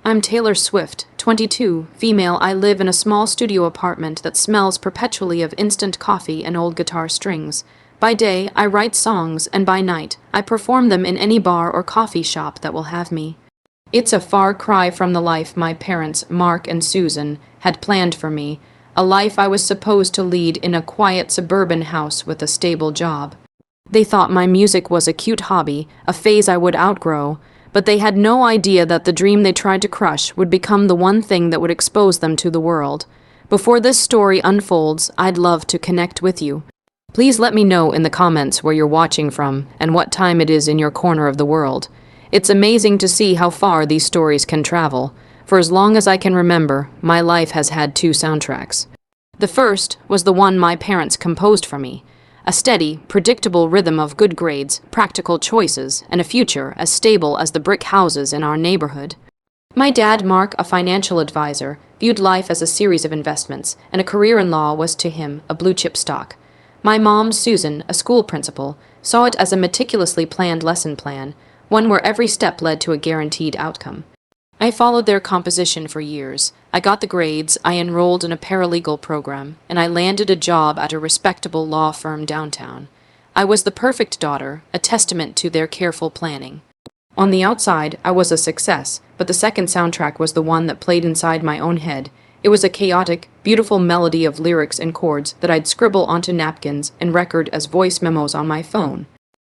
I'm Taylor Swift, 22, female. I live in a small studio apartment that smells perpetually of instant coffee and old guitar strings. By day, I write songs, and by night, I perform them in any bar or coffee shop that will have me. It's a far cry from the life my parents, Mark and Susan, had planned for me, a life I was supposed to lead in a quiet suburban house with a stable job. They thought my music was a cute hobby, a phase I would outgrow, but they had no idea that the dream they tried to crush would become the one thing that would expose them to the world. Before this story unfolds, I'd love to connect with you. Please let me know in the comments where you're watching from and what time it is in your corner of the world. It's amazing to see how far these stories can travel. For as long as I can remember, my life has had two soundtracks. The first was the one my parents composed for me. A steady, predictable rhythm of good grades, practical choices, and a future as stable as the brick houses in our neighborhood. My dad, Mark, a financial advisor, viewed life as a series of investments, and a career in law was to him a blue-chip stock. My mom, Susan, a school principal, saw it as a meticulously planned lesson plan, one where every step led to a guaranteed outcome. I followed their composition for years. I got the grades, I enrolled in a paralegal program, and I landed a job at a respectable law firm downtown. I was the perfect daughter, a testament to their careful planning. On the outside, I was a success, but the second soundtrack was the one that played inside my own head. It was a chaotic, beautiful melody of lyrics and chords that I'd scribble onto napkins and record as voice memos on my phone.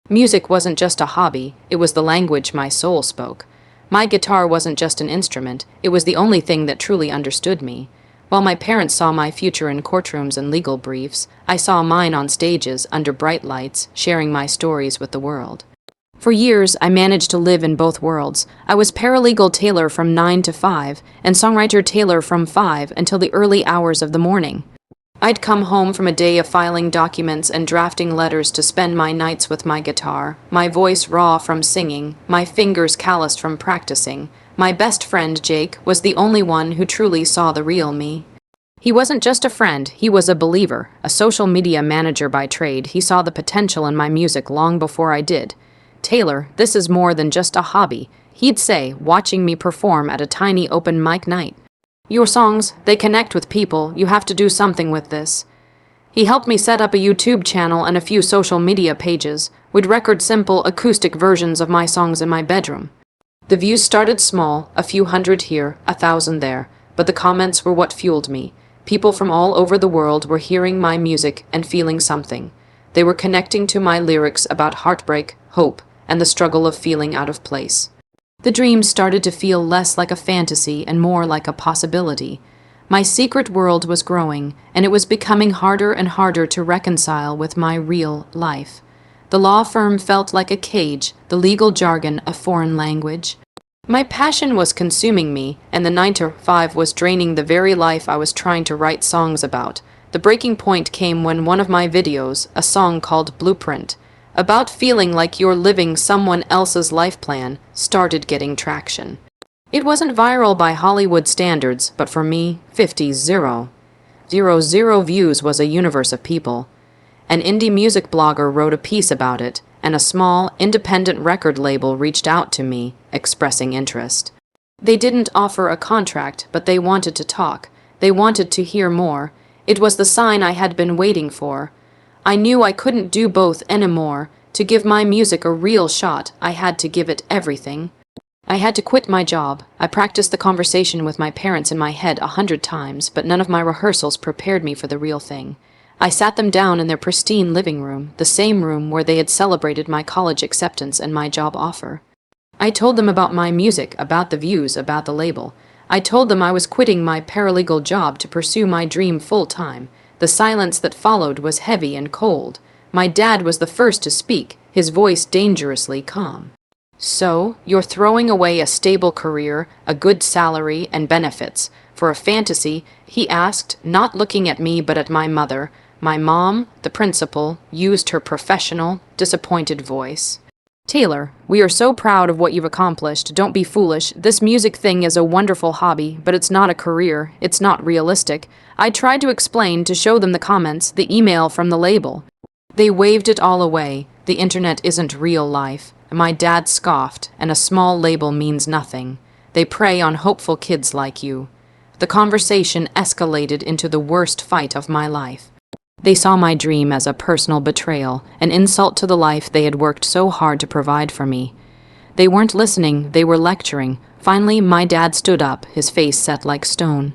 Music wasn't just a hobby, it was the language my soul spoke. My guitar wasn't just an instrument, it was the only thing that truly understood me. While my parents saw my future in courtrooms and legal briefs, I saw mine on stages under bright lights, sharing my stories with the world. For years, I managed to live in both worlds. I was paralegal Taylor from 9 to 5, and songwriter Taylor from 5 until the early hours of the morning. I'd come home from a day of filing documents and drafting letters to spend my nights with my guitar, my voice raw from singing, my fingers calloused from practicing. My best friend, Jake, was the only one who truly saw the real me. He wasn't just a friend, he was a believer, a social media manager by trade. He saw the potential in my music long before I did. Taylor, this is more than just a hobby, he'd say, watching me perform at a tiny open mic night. Your songs, they connect with people. You have to do something with this. He helped me set up a YouTube channel and a few social media pages. We'd record simple acoustic versions of my songs in my bedroom. The views started small, a few hundred here, 1,000 there, but the comments were what fueled me. People from all over the world were hearing my music and feeling something. They were connecting to my lyrics about heartbreak, hope, and the struggle of feeling out of place. The dream started to feel less like a fantasy and more like a possibility. My secret world was growing, and it was becoming harder and harder to reconcile with my real life. The law firm felt like a cage, the legal jargon a foreign language. My passion was consuming me, and the 9 to 5 was draining the very life I was trying to write songs about. The breaking point came when one of my videos, a song called Blueprint, about feeling like you're living someone else's life plan, started getting traction. It wasn't viral by Hollywood standards, but for me, 0 views was a universe of people. An indie music blogger wrote a piece about it, and a small, independent record label reached out to me, expressing interest. They didn't offer a contract, but they wanted to talk. They wanted to hear more. It was the sign I had been waiting for. I knew I couldn't do both anymore. To give my music a real shot, I had to give it everything. I had to quit my job. I practiced the conversation with my parents in my head 100 times, but none of my rehearsals prepared me for the real thing. I sat them down in their pristine living room, the same room where they had celebrated my college acceptance and my job offer. I told them about my music, about the views, about the label. I told them I was quitting my paralegal job to pursue my dream full-time. The silence that followed was heavy and cold. My dad was the first to speak, his voice dangerously calm. So, you're throwing away a stable career, a good salary, and benefits for a fantasy? He asked, not looking at me but at my mother. My mom, the principal, used her professional, disappointed voice. Taylor, we are so proud of what you've accomplished. Don't be foolish. This music thing is a wonderful hobby, but it's not a career. It's not realistic. I tried to explain, to show them the comments, the email from the label. They waved it all away. The internet isn't real life. My dad scoffed, and a small label means nothing. They prey on hopeful kids like you. The conversation escalated into the worst fight of my life. They saw my dream as a personal betrayal, an insult to the life they had worked so hard to provide for me. They weren't listening, they were lecturing. Finally, my dad stood up, his face set like stone.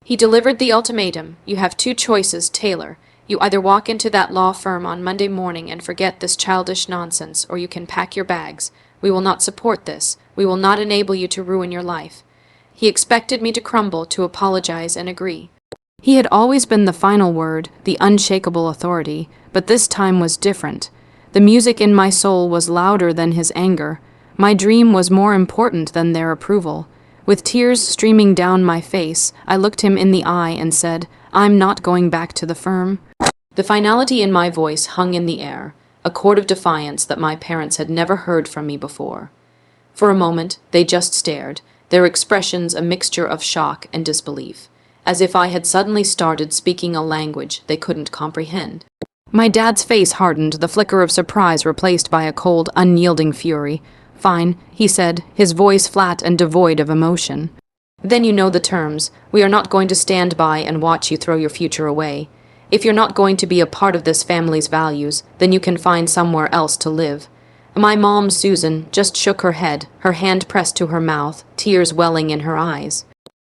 He delivered the ultimatum. You have two choices, Taylor. You either walk into that law firm on Monday morning and forget this childish nonsense, or you can pack your bags. We will not support this. We will not enable you to ruin your life. He expected me to crumble, to apologize and agree. He had always been the final word, the unshakable authority, but this time was different. The music in my soul was louder than his anger. My dream was more important than their approval. With tears streaming down my face, I looked him in the eye and said, "I'm not going back to the firm." The finality in my voice hung in the air, a chord of defiance that my parents had never heard from me before. For a moment, they just stared, their expressions a mixture of shock and disbelief, as if I had suddenly started speaking a language they couldn't comprehend. My dad's face hardened, the flicker of surprise replaced by a cold, unyielding fury. "Fine," he said, his voice flat and devoid of emotion. "Then you know the terms. We are not going to stand by and watch you throw your future away. If you're not going to be a part of this family's values, then you can find somewhere else to live." My mom, Susan, just shook her head, her hand pressed to her mouth, tears welling in her eyes.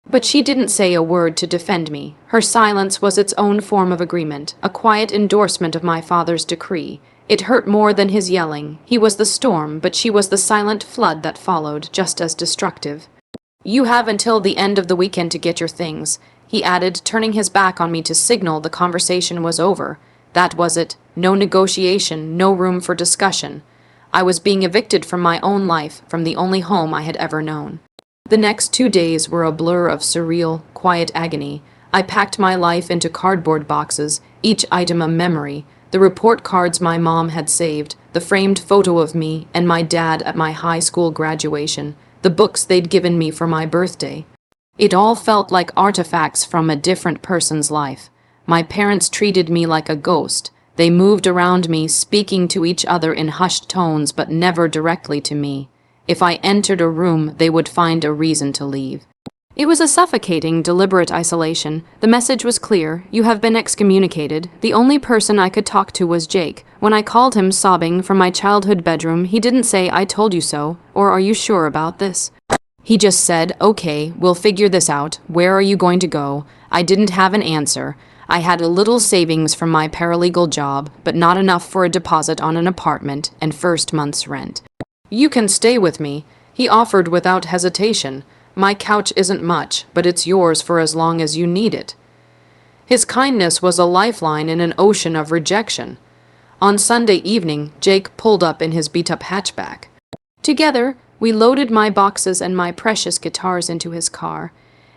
But she didn't say a word to defend me. Her silence was its own form of agreement, a quiet endorsement of my father's decree. It hurt more than his yelling. He was the storm, but she was the silent flood that followed, just as destructive. "You have until the end of the weekend to get your things," he added, turning his back on me to signal the conversation was over. That was it. No negotiation, no room for discussion. I was being evicted from my own life, from the only home I had ever known. The next 2 days were a blur of surreal, quiet agony. I packed my life into cardboard boxes, each item a memory, the report cards my mom had saved, the framed photo of me and my dad at my high school graduation, the books they'd given me for my birthday. It all felt like artifacts from a different person's life. My parents treated me like a ghost. They moved around me, speaking to each other in hushed tones, but never directly to me. If I entered a room, they would find a reason to leave. It was a suffocating, deliberate isolation. The message was clear. You have been excommunicated. The only person I could talk to was Jake. When I called him, sobbing, from my childhood bedroom, he didn't say, "I told you so," or "Are you sure about this?" He just said, "Okay, we'll figure this out. Where are you going to go?" I didn't have an answer. I had a little savings from my paralegal job, but not enough for a deposit on an apartment and first month's rent. "You can stay with me," he offered without hesitation. "My couch isn't much, but it's yours for as long as you need it." His kindness was a lifeline in an ocean of rejection. On Sunday evening, Jake pulled up in his beat-up hatchback. Together, we loaded my boxes and my precious guitars into his car.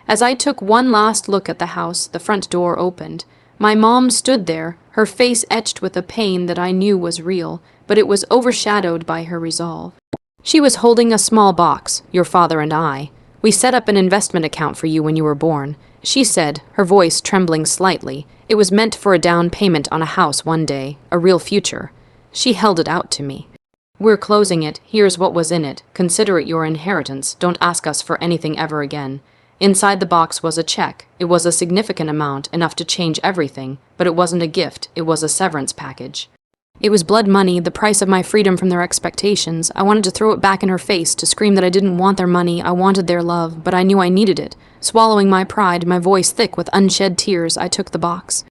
As I took one last look at the house, the front door opened. My mom stood there, her face etched with a pain that I knew was real, but it was overshadowed by her resolve. She was holding a small box, "Your father and I. We set up an investment account for you when you were born," she said, her voice trembling slightly. "It was meant for a down payment on a house one day, a real future." She held it out to me. "We're closing it. Here's what was in it. Consider it your inheritance. Don't ask us for anything ever again." Inside the box was a check. It was a significant amount, enough to change everything, but it wasn't a gift, it was a severance package. It was blood money, the price of my freedom from their expectations. I wanted to throw it back in her face, to scream that I didn't want their money, I wanted their love, but I knew I needed it. Swallowing my pride, my voice thick with unshed tears, I took the box.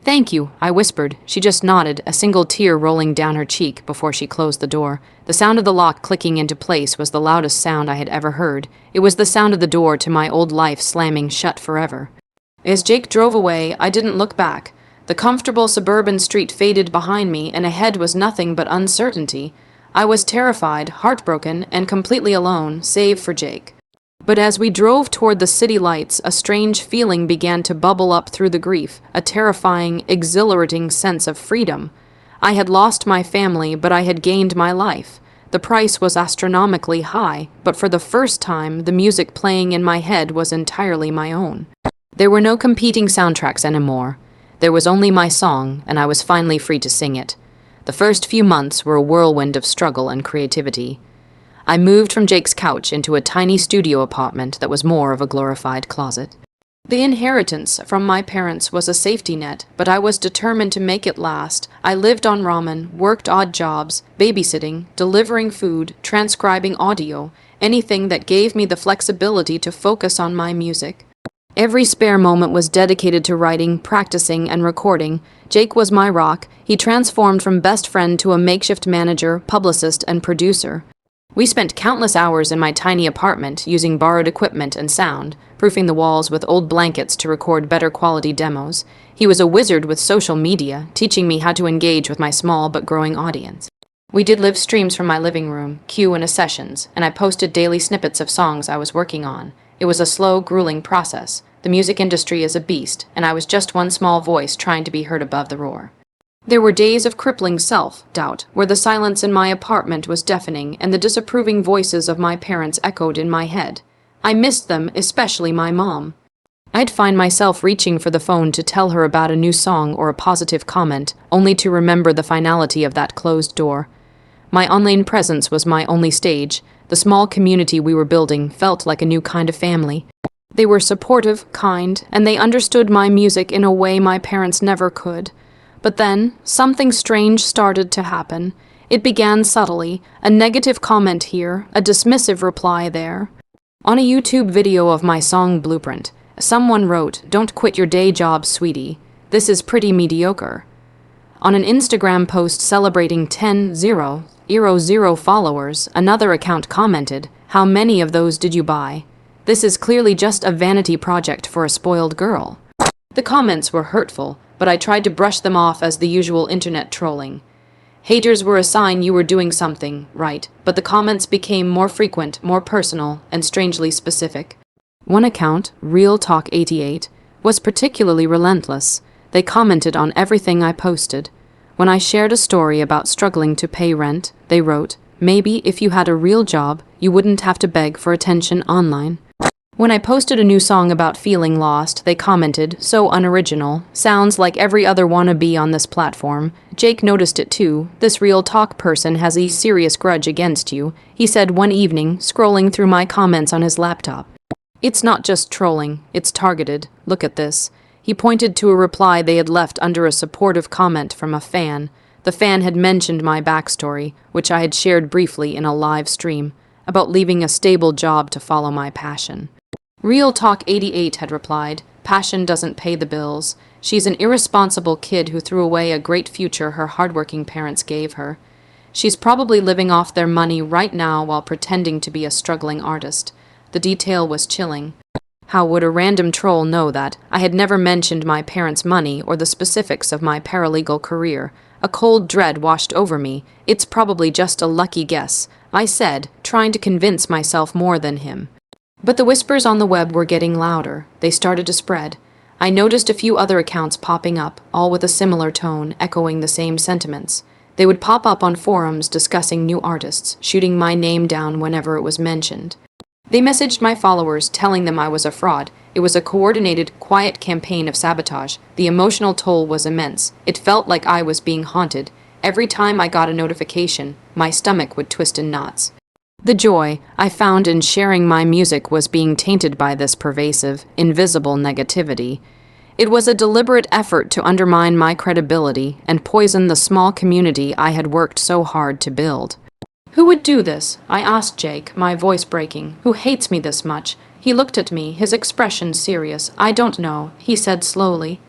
"Thank you," I whispered. She just nodded, a single tear rolling down her cheek before she closed the door. The sound of the lock clicking into place was the loudest sound I had ever heard. It was the sound of the door to my old life slamming shut forever. As Jake drove away, I didn't look back. The comfortable suburban street faded behind me, and ahead was nothing but uncertainty. I was terrified, heartbroken, and completely alone, save for Jake. But as we drove toward the city lights, a strange feeling began to bubble up through the grief, a terrifying, exhilarating sense of freedom. I had lost my family, but I had gained my life. The price was astronomically high, but for the first time, the music playing in my head was entirely my own. There were no competing soundtracks anymore. There was only my song, and I was finally free to sing it. The first few months were a whirlwind of struggle and creativity. I moved from Jake's couch into a tiny studio apartment that was more of a glorified closet. The inheritance from my parents was a safety net, but I was determined to make it last. I lived on ramen, worked odd jobs, babysitting, delivering food, transcribing audio, anything that gave me the flexibility to focus on my music. Every spare moment was dedicated to writing, practicing, and recording. Jake was my rock. He transformed from best friend to a makeshift manager, publicist, and producer. We spent countless hours in my tiny apartment using borrowed equipment and sound, proofing the walls with old blankets to record better quality demos. He was a wizard with social media, teaching me how to engage with my small but growing audience. We did live streams from my living room, Q&A sessions, and I posted daily snippets of songs I was working on. It was a slow, grueling process. The music industry is a beast, and I was just one small voice trying to be heard above the roar. There were days of crippling self-doubt, where the silence in my apartment was deafening and the disapproving voices of my parents echoed in my head. I missed them, especially my mom. I'd find myself reaching for the phone to tell her about a new song or a positive comment, only to remember the finality of that closed door. My online presence was my only stage. The small community we were building felt like a new kind of family. They were supportive, kind, and they understood my music in a way my parents never could. But then, something strange started to happen. It began subtly, a negative comment here, a dismissive reply there. On a YouTube video of my song Blueprint, someone wrote, "Don't quit your day job, sweetie. This is pretty mediocre." On an Instagram post celebrating 10,000 followers, another account commented, "How many of those did you buy? This is clearly just a vanity project for a spoiled girl." The comments were hurtful, but I tried to brush them off as the usual internet trolling. Haters were a sign you were doing something right, but the comments became more frequent, more personal, and strangely specific. One account, Real Talk 88, was particularly relentless. They commented on everything I posted. When I shared a story about struggling to pay rent, they wrote, "Maybe if you had a real job, you wouldn't have to beg for attention online." When I posted a new song about feeling lost, they commented, "So unoriginal, sounds like every other wannabe on this platform." Jake noticed it too. "This Real Talk person has a serious grudge against you," he said one evening, scrolling through my comments on his laptop. "It's not just trolling, it's targeted. Look at this." He pointed to a reply they had left under a supportive comment from a fan. The fan had mentioned my backstory, which I had shared briefly in a live stream, about leaving a stable job to follow my passion. Real Talk 88 had replied, "Passion doesn't pay the bills. She's an irresponsible kid who threw away a great future her hardworking parents gave her. She's probably living off their money right now while pretending to be a struggling artist." The detail was chilling. How would a random troll know that? I had never mentioned my parents' money or the specifics of my paralegal career. A cold dread washed over me. "It's probably just a lucky guess," I said, trying to convince myself more than him. But the whispers on the web were getting louder. They started to spread. I noticed a few other accounts popping up, all with a similar tone, echoing the same sentiments. They would pop up on forums discussing new artists, shooting my name down whenever it was mentioned. They messaged my followers, telling them I was a fraud. It was a coordinated, quiet campaign of sabotage. The emotional toll was immense. It felt like I was being haunted. Every time I got a notification, my stomach would twist in knots. The joy I found in sharing my music was being tainted by this pervasive, invisible negativity. It was a deliberate effort to undermine my credibility and poison the small community I had worked so hard to build. "Who would do this?" I asked Jake, my voice breaking. "Who hates me this much?" He looked at me, his expression serious. "I don't know," he said slowly.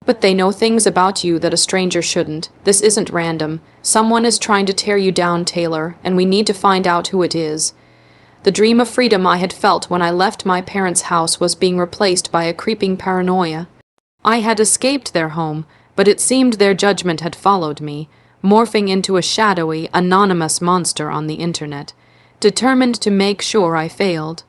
"But they know things about you that a stranger shouldn't. This isn't random. Someone is trying to tear you down, Taylor, and we need to find out who it is." The dream of freedom I had felt when I left my parents' house was being replaced by a creeping paranoia. I had escaped their home, but it seemed their judgment had followed me, morphing into a shadowy, anonymous monster on the internet, determined to make sure I failed.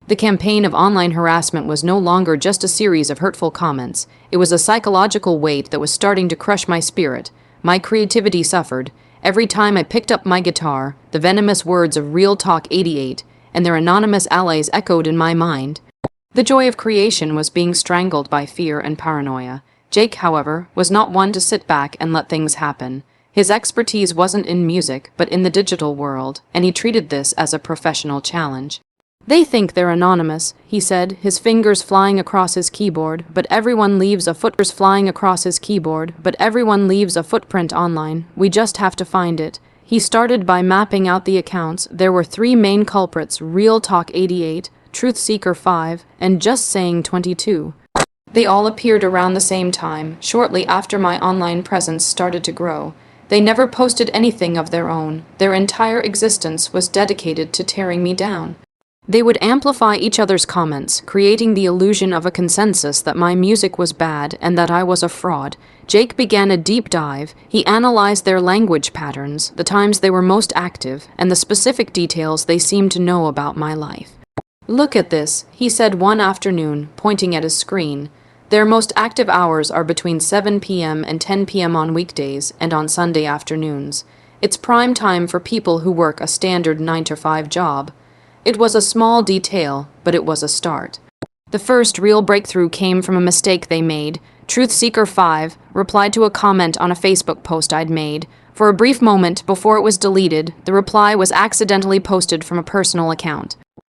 The campaign of online harassment was no longer just a series of hurtful comments. It was a psychological weight that was starting to crush my spirit. My creativity suffered. Every time I picked up my guitar, the venomous words of Real Talk 88 and their anonymous allies echoed in my mind. The joy of creation was being strangled by fear and paranoia. Jake, however, was not one to sit back and let things happen. His expertise wasn't in music, but in the digital world, and he treated this as a professional challenge. "They think they're anonymous," he said, his fingers flying across his keyboard, but everyone leaves a footprint online. "We just have to find it." He started by mapping out the accounts. There were three main culprits: Real Talk 88, Truth Seeker 5, and Just Saying 22. They all appeared around the same time, shortly after my online presence started to grow. They never posted anything of their own. Their entire existence was dedicated to tearing me down. They would amplify each other's comments, creating the illusion of a consensus that my music was bad and that I was a fraud. Jake began a deep dive. He analyzed their language patterns, the times they were most active, and the specific details they seemed to know about my life. "Look at this," he said one afternoon, pointing at his screen. "Their most active hours are between 7 p.m. and 10 p.m. on weekdays and on Sunday afternoons. It's prime time for people who work a standard 9-to-5 job." It was a small detail, but it was a start. The first real breakthrough came from a mistake they made. Truth Seeker 5 replied to a comment on a Facebook post I'd made. For a brief moment before it was deleted, the reply was accidentally posted from a personal account.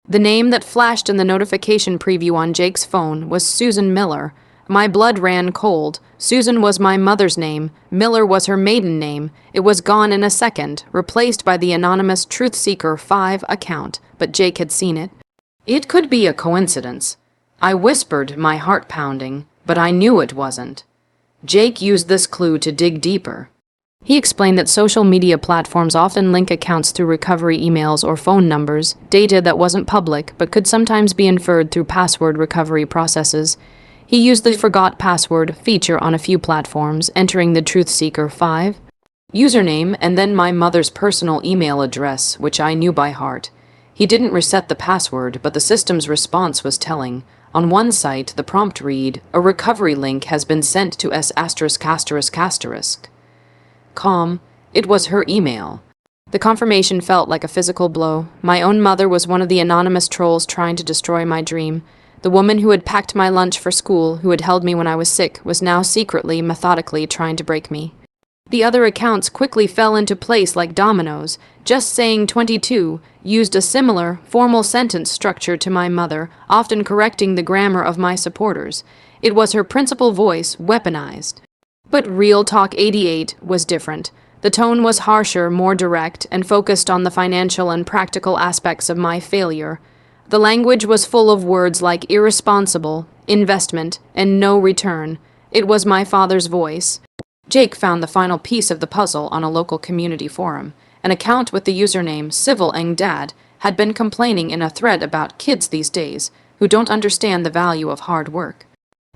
The name that flashed in the notification preview on Jake's phone was Susan Miller. My blood ran cold. Susan was my mother's name. Miller was her maiden name. It was gone in a second, replaced by the anonymous Truth Seeker 5 account, but Jake had seen it. It could be a coincidence. I whispered, my heart pounding, but I knew it wasn't. Jake used this clue to dig deeper. He explained that social media platforms often link accounts through recovery emails or phone numbers, data that wasn't public but could sometimes be inferred through password recovery processes. He used the forgot password feature on a few platforms, entering the Truth Seeker 5 username and then my mother's personal email address, which I knew by heart. He didn't reset the password, but the system's response was telling. On one site, the prompt read, "A recovery link has been sent to s******. Com. It was her email. The confirmation felt like a physical blow. My own mother was one of the anonymous trolls trying to destroy my dream. The woman who had packed my lunch for school, who had held me when I was sick, was now secretly, methodically trying to break me. The other accounts quickly fell into place like dominoes. Just Saying 22 used a similar, formal sentence structure to my mother, often correcting the grammar of my supporters. It was her principal voice, weaponized. But Real Talk 88 was different. The tone was harsher, more direct, and focused on the financial and practical aspects of my failure. The language was full of words like irresponsible, investment, and no return. It was my father's voice. Jake found the final piece of the puzzle on a local community forum. An account with the username CivilEngDad had been complaining in a thread about kids these days who don't understand the value of hard work.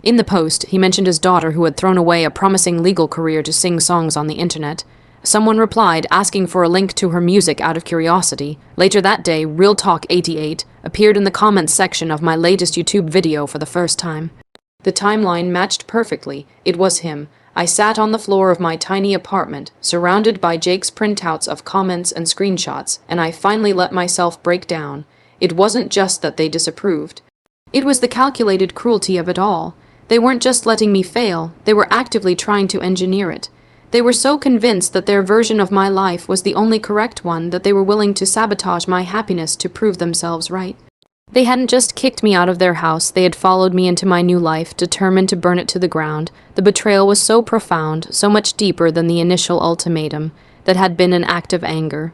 In the post, he mentioned his daughter who had thrown away a promising legal career to sing songs on the internet. Someone replied asking for a link to her music out of curiosity. Later that day, Real Talk 88 appeared in the comments section of my latest YouTube video for the first time. The timeline matched perfectly. It was him. I sat on the floor of my tiny apartment, surrounded by Jake's printouts of comments and screenshots, and I finally let myself break down. It wasn't just that they disapproved. It was the calculated cruelty of it all. They weren't just letting me fail, they were actively trying to engineer it. They were so convinced that their version of my life was the only correct one that they were willing to sabotage my happiness to prove themselves right. They hadn't just kicked me out of their house, they had followed me into my new life, determined to burn it to the ground. The betrayal was so profound, so much deeper than the initial ultimatum, that had been an act of anger.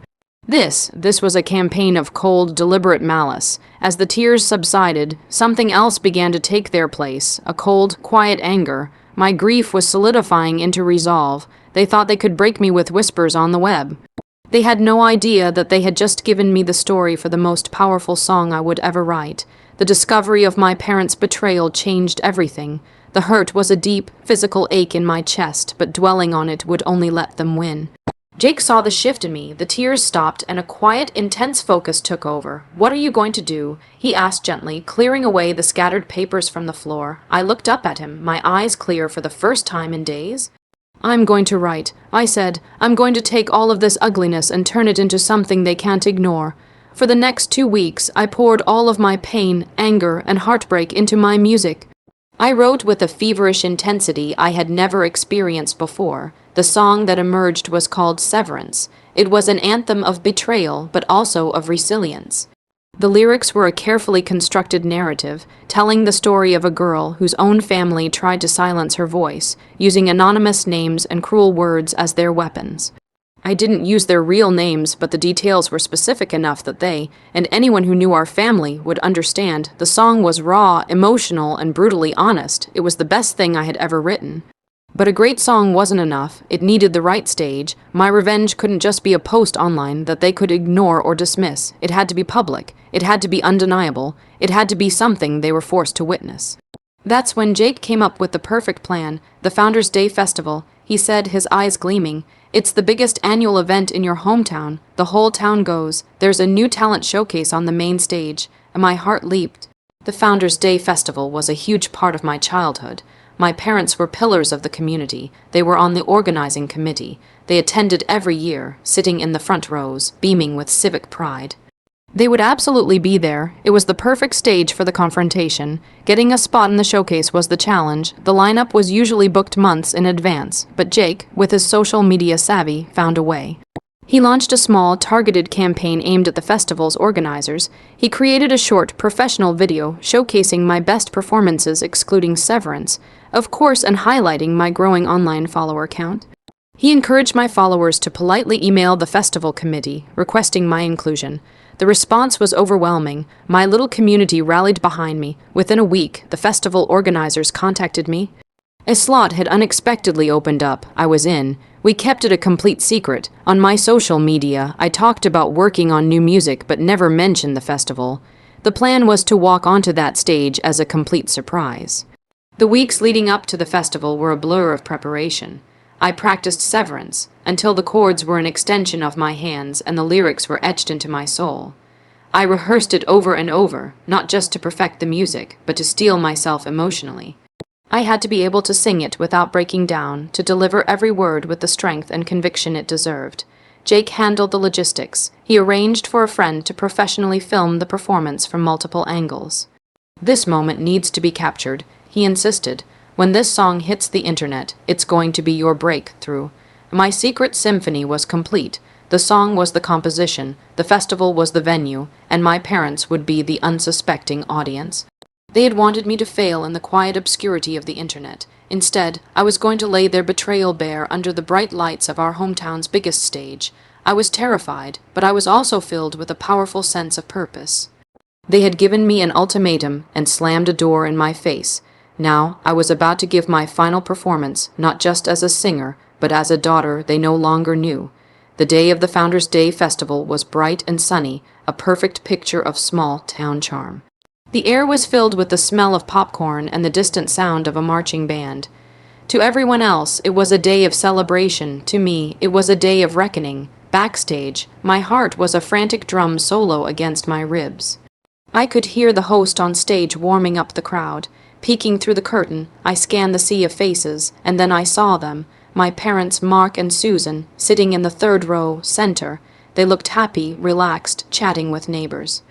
This was a campaign of cold, deliberate malice. As the tears subsided, something else began to take their place, a cold, quiet anger. My grief was solidifying into resolve. They thought they could break me with whispers on the web. They had no idea that they had just given me the story for the most powerful song I would ever write. The discovery of my parents' betrayal changed everything. The hurt was a deep, physical ache in my chest, but dwelling on it would only let them win. Jake saw the shift in me. The tears stopped, and a quiet, intense focus took over. "What are you going to do?" he asked gently, clearing away the scattered papers from the floor. I looked up at him, my eyes clear for the first time in days. "I'm going to write," I said. "I'm going to take all of this ugliness and turn it into something they can't ignore." For the next 2 weeks, I poured all of my pain, anger, and heartbreak into my music. I wrote with a feverish intensity I had never experienced before. The song that emerged was called Severance. It was an anthem of betrayal, but also of resilience. The lyrics were a carefully constructed narrative, telling the story of a girl whose own family tried to silence her voice, using anonymous names and cruel words as their weapons. I didn't use their real names, but the details were specific enough that they, and anyone who knew our family, would understand. The song was raw, emotional, and brutally honest. It was the best thing I had ever written. But a great song wasn't enough. It needed the right stage. My revenge couldn't just be a post online that they could ignore or dismiss. It had to be public. It had to be undeniable. It had to be something they were forced to witness. That's when Jake came up with the perfect plan, the Founders' Day Festival. He said, his eyes gleaming, "It's the biggest annual event in your hometown. The whole town goes. There's a new talent showcase on the main stage." And my heart leaped. The Founders' Day Festival was a huge part of my childhood. My parents were pillars of the community. They were on the organizing committee. They attended every year, sitting in the front rows, beaming with civic pride. They would absolutely be there. It was the perfect stage for the confrontation. Getting a spot in the showcase was the challenge. The lineup was usually booked months in advance, but Jake, with his social media savvy, found a way. He launched a small, targeted campaign aimed at the festival's organizers. He created a short, professional video showcasing my best performances excluding Severance, of course, and highlighting my growing online follower count. He encouraged my followers to politely email the festival committee, requesting my inclusion. The response was overwhelming. My little community rallied behind me. Within a week, the festival organizers contacted me. A slot had unexpectedly opened up. I was in. We kept it a complete secret. On my social media, I talked about working on new music but never mentioned the festival. The plan was to walk onto that stage as a complete surprise. The weeks leading up to the festival were a blur of preparation. I practiced Severance until the chords were an extension of my hands and the lyrics were etched into my soul. I rehearsed it over and over, not just to perfect the music, but to steel myself emotionally. I had to be able to sing it without breaking down, to deliver every word with the strength and conviction it deserved. Jake handled the logistics. He arranged for a friend to professionally film the performance from multiple angles. "This moment needs to be captured," he insisted. "When this song hits the internet, it's going to be your breakthrough." My secret symphony was complete. The song was the composition, the festival was the venue, and my parents would be the unsuspecting audience. They had wanted me to fail in the quiet obscurity of the internet. Instead, I was going to lay their betrayal bare under the bright lights of our hometown's biggest stage. I was terrified, but I was also filled with a powerful sense of purpose. They had given me an ultimatum and slammed a door in my face. Now, I was about to give my final performance, not just as a singer, but as a daughter they no longer knew. The day of the Founders' Day Festival was bright and sunny, a perfect picture of small-town charm. The air was filled with the smell of popcorn and the distant sound of a marching band. To everyone else, it was a day of celebration. To me, it was a day of reckoning. Backstage, my heart was a frantic drum solo against my ribs. I could hear the host on stage warming up the crowd. Peeking through the curtain, I scanned the sea of faces, and then I saw them. My parents, Mark and Susan, sitting in the third row, center. They looked happy, relaxed, chatting with neighbors.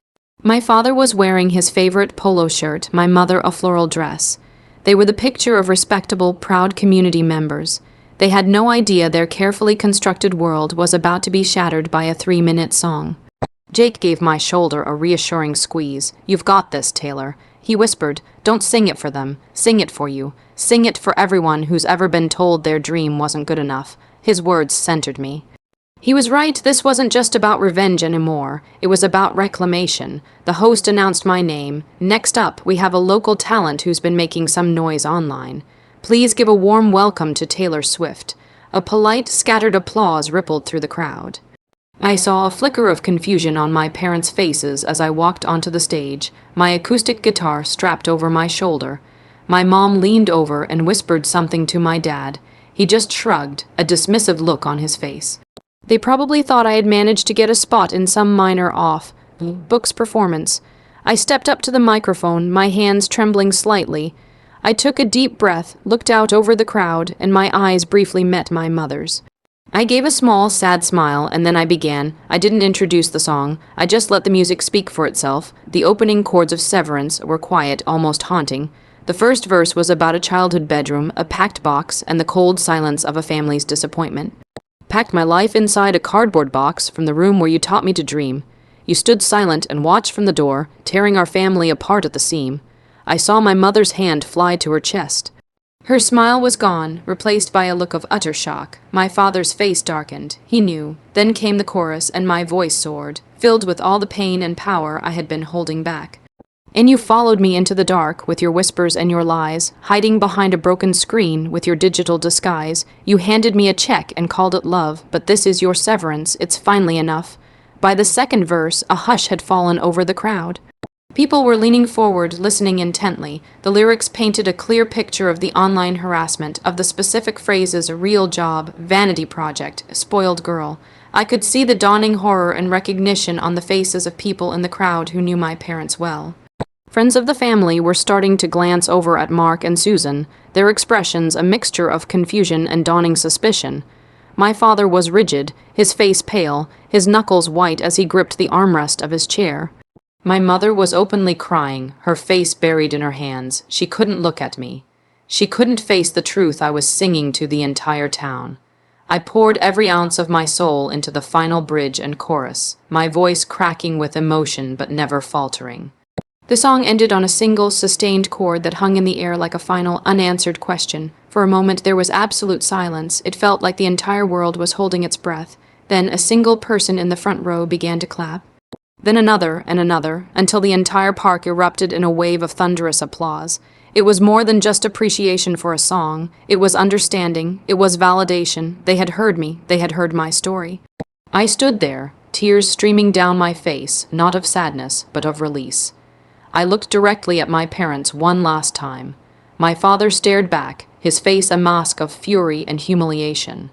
My father was wearing his favorite polo shirt, my mother a floral dress. They were the picture of respectable, proud community members. They had no idea their carefully constructed world was about to be shattered by a 3-minute song. Jake gave my shoulder a reassuring squeeze. "You've got this, Taylor." He whispered, "Don't sing it for them. Sing it for you. Sing it for everyone who's ever been told their dream wasn't good enough." His words centered me. He was right. This wasn't just about revenge anymore. It was about reclamation. The host announced my name. "Next up, we have a local talent who's been making some noise online. Please give a warm welcome to Taylor Swift." A polite, scattered applause rippled through the crowd. I saw a flicker of confusion on my parents' faces as I walked onto the stage, my acoustic guitar strapped over my shoulder. My mom leaned over and whispered something to my dad. He just shrugged, a dismissive look on his face. They probably thought I had managed to get a spot in some minor off-books performance. I stepped up to the microphone, my hands trembling slightly. I took a deep breath, looked out over the crowd, and my eyes briefly met my mother's. I gave a small, sad smile, and then I began. I didn't introduce the song. I just let the music speak for itself. The opening chords of Severance were quiet, almost haunting. The first verse was about a childhood bedroom, a packed box, and the cold silence of a family's disappointment. Packed my life inside a cardboard box from the room where you taught me to dream. You stood silent and watched from the door, tearing our family apart at the seam. I saw my mother's hand fly to her chest. Her smile was gone, replaced by a look of utter shock. My father's face darkened. He knew. Then came the chorus, and my voice soared, filled with all the pain and power I had been holding back. And you followed me into the dark with your whispers and your lies, hiding behind a broken screen with your digital disguise. You handed me a check and called it love, but this is your severance, it's finally enough. By the second verse, a hush had fallen over the crowd. People were leaning forward, listening intently. The lyrics painted a clear picture of the online harassment, of the specific phrases real job, vanity project, spoiled girl. I could see the dawning horror and recognition on the faces of people in the crowd who knew my parents well. Friends of the family were starting to glance over at Mark and Susan, their expressions a mixture of confusion and dawning suspicion. My father was rigid, his face pale, his knuckles white as he gripped the armrest of his chair. My mother was openly crying, her face buried in her hands. She couldn't look at me. She couldn't face the truth I was singing to the entire town. I poured every ounce of my soul into the final bridge and chorus, my voice cracking with emotion but never faltering. The song ended on a single, sustained chord that hung in the air like a final, unanswered question. For a moment there was absolute silence. It felt like the entire world was holding its breath. Then a single person in the front row began to clap. Then another and another, until the entire park erupted in a wave of thunderous applause. It was more than just appreciation for a song. It was understanding. It was validation. They had heard me. They had heard my story. I stood there, tears streaming down my face, not of sadness, but of release. I looked directly at my parents one last time. My father stared back, his face a mask of fury and humiliation.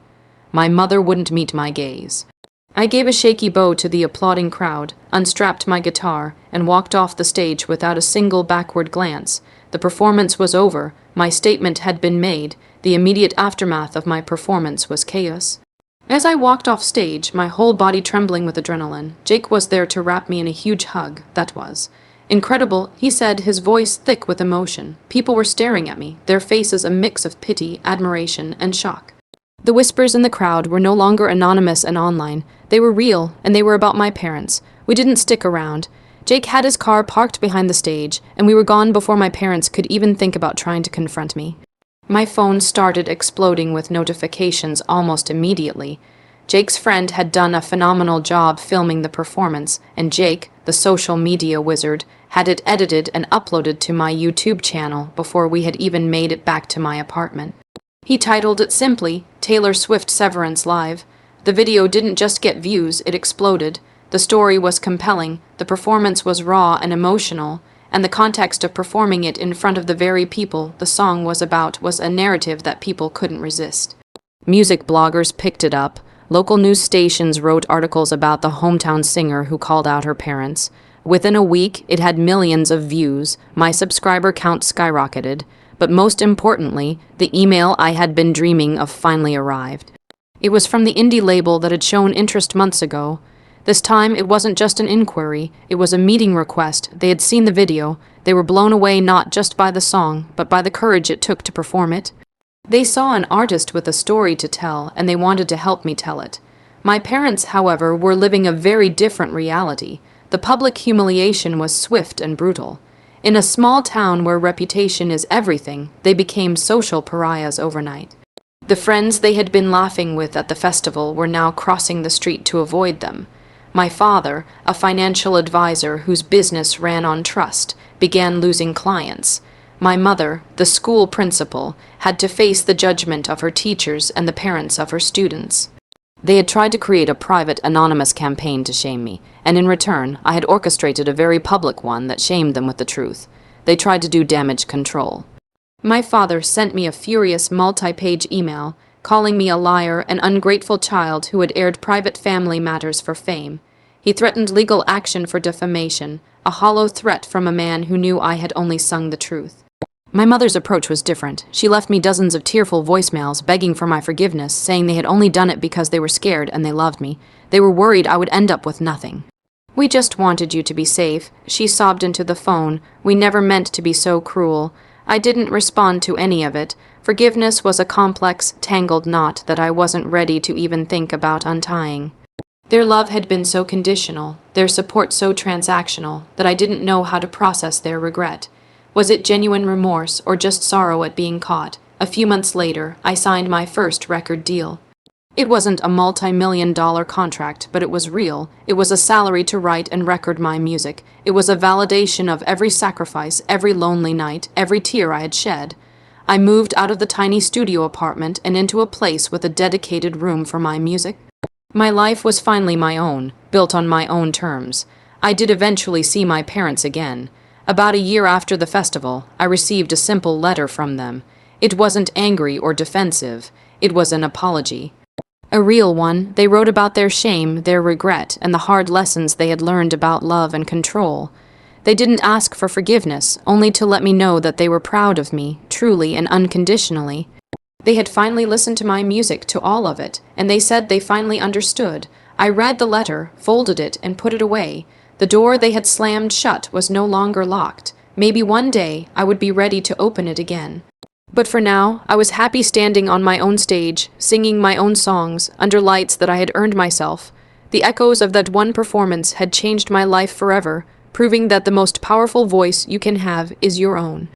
My mother wouldn't meet my gaze. I gave a shaky bow to the applauding crowd, unstrapped my guitar, and walked off the stage without a single backward glance. The performance was over. My statement had been made. The immediate aftermath of my performance was chaos. As I walked off stage, my whole body trembling with adrenaline, Jake was there to wrap me in a huge hug, that was. Incredible, he said, his voice thick with emotion. People were staring at me, their faces a mix of pity, admiration, and shock. The whispers in the crowd were no longer anonymous and online. They were real, and they were about my parents. We didn't stick around. Jake had his car parked behind the stage, and we were gone before my parents could even think about trying to confront me. My phone started exploding with notifications almost immediately. Jake's friend had done a phenomenal job filming the performance, and Jake, the social media wizard, had it edited and uploaded to my YouTube channel before we had even made it back to my apartment. He titled it simply, Taylor Swift Severance Live. The video didn't just get views, it exploded. The story was compelling, the performance was raw and emotional, and the context of performing it in front of the very people the song was about was a narrative that people couldn't resist. Music bloggers picked it up. Local news stations wrote articles about the hometown singer who called out her parents. Within a week, it had millions of views. My subscriber count skyrocketed. But most importantly, the email I had been dreaming of finally arrived. It was from the indie label that had shown interest months ago. This time, it wasn't just an inquiry. It was a meeting request. They had seen the video. They were blown away not just by the song, but by the courage it took to perform it. They saw an artist with a story to tell, and they wanted to help me tell it. My parents, however, were living a very different reality. The public humiliation was swift and brutal. In a small town where reputation is everything, they became social pariahs overnight. The friends they had been laughing with at the festival were now crossing the street to avoid them. My father, a financial advisor whose business ran on trust, began losing clients. My mother, the school principal, had to face the judgment of her teachers and the parents of her students. They had tried to create a private, anonymous campaign to shame me, and in return, I had orchestrated a very public one that shamed them with the truth. They tried to do damage control. My father sent me a furious multi-page email, calling me a liar, an ungrateful child who had aired private family matters for fame. He threatened legal action for defamation, a hollow threat from a man who knew I had only sung the truth. My mother's approach was different. She left me dozens of tearful voicemails begging for my forgiveness, saying they had only done it because they were scared and they loved me. They were worried I would end up with nothing. "We just wanted you to be safe," she sobbed into the phone. "We never meant to be so cruel. I didn't respond to any of it. Forgiveness was a complex, tangled knot that I wasn't ready to even think about untying. Their love had been so conditional, their support so transactional, that I didn't know how to process their regret. Was it genuine remorse or just sorrow at being caught? A few months later, I signed my first record deal. It wasn't a multi-million-dollar contract, but it was real. It was a salary to write and record my music. It was a validation of every sacrifice, every lonely night, every tear I had shed. I moved out of the tiny studio apartment and into a place with a dedicated room for my music. My life was finally my own, built on my own terms. I did eventually see my parents again. About a year after the festival, I received a simple letter from them. It wasn't angry or defensive. It was an apology. A real one. They wrote about their shame, their regret, and the hard lessons they had learned about love and control. They didn't ask for forgiveness, only to let me know that they were proud of me, truly and unconditionally. They had finally listened to my music, to all of it, and they said they finally understood. I read the letter, folded it, and put it away. The door they had slammed shut was no longer locked. Maybe one day I would be ready to open it again. But for now, I was happy standing on my own stage, singing my own songs, under lights that I had earned myself. The echoes of that one performance had changed my life forever, proving that the most powerful voice you can have is your own.